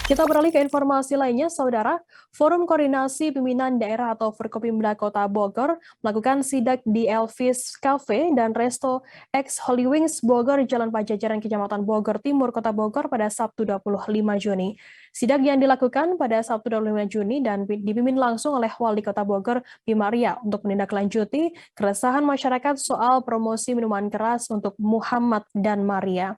Kita beralih ke informasi lainnya, Saudara. Forum Koordinasi Pimpinan Daerah atau Forkopimda Kota Bogor melakukan sidak di Elvis Cafe dan Resto X Holy Wings Bogor, Jalan Pajajaran, Kecamatan Bogor Timur, Kota Bogor pada Sabtu 25 Juni. Sidak yang dilakukan pada Sabtu 25 Juni dan dipimpin langsung oleh Wali Kota Bogor, Bima Arya, untuk menindaklanjuti keresahan masyarakat soal promosi minuman keras untuk Muhammad dan Maria.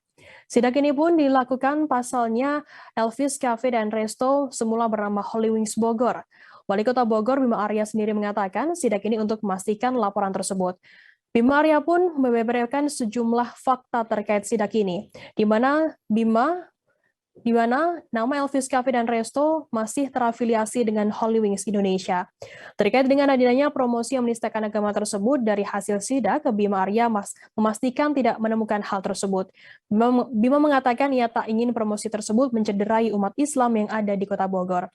Sidak ini pun dilakukan pasalnya Elvis Cafe dan Resto semula bernama Holy Wings Bogor. Wali Kota Bogor Bima Arya sendiri mengatakan sidak ini untuk memastikan laporan tersebut. Bima Arya pun membeberkan sejumlah fakta terkait sidak ini, di mana nama Elvis Cafe dan Resto masih terafiliasi dengan Holy Wings Indonesia. Terkait dengan adanya promosi yang menistakan agama tersebut, dari hasil sidak, Bima Arya memastikan tidak menemukan hal tersebut. Bima mengatakan ia tak ingin promosi tersebut mencederai umat Islam yang ada di Kota Bogor.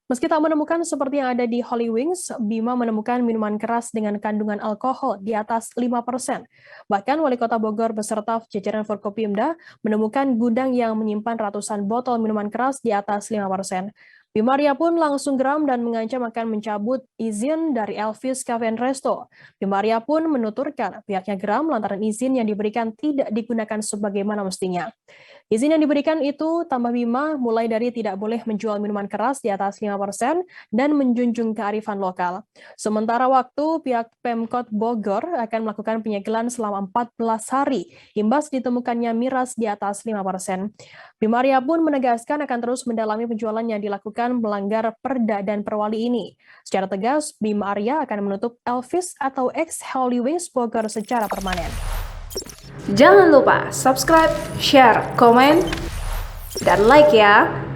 Meski tak menemukan seperti yang ada di Holy Wings, Bima menemukan minuman keras dengan kandungan alkohol di atas 5%. Bahkan Wali Kota Bogor beserta jajaran Forkopimda menemukan gudang yang menyimpan ratusan botol minuman keras di atas 5%. Bima Arya pun langsung geram dan mengancam akan mencabut izin dari Elvis Cafe and Resto. Bima Arya pun menuturkan pihaknya geram lantaran izin yang diberikan tidak digunakan sebagaimana mestinya. Izin yang diberikan itu, tambah Bima, mulai dari tidak boleh menjual minuman keras di atas 5% dan menjunjung kearifan lokal. Sementara waktu, pihak Pemkot Bogor akan melakukan penyegelan selama 14 hari, imbas ditemukannya miras di atas 5%. Bima Arya pun menegaskan akan terus mendalami penjualan yang dilakukan melanggar perda dan perwali ini. Secara tegas, Bima Arya akan menutup Elvis atau X Holy Wings Bogor secara permanen. Jangan lupa subscribe, share, komen, dan like ya.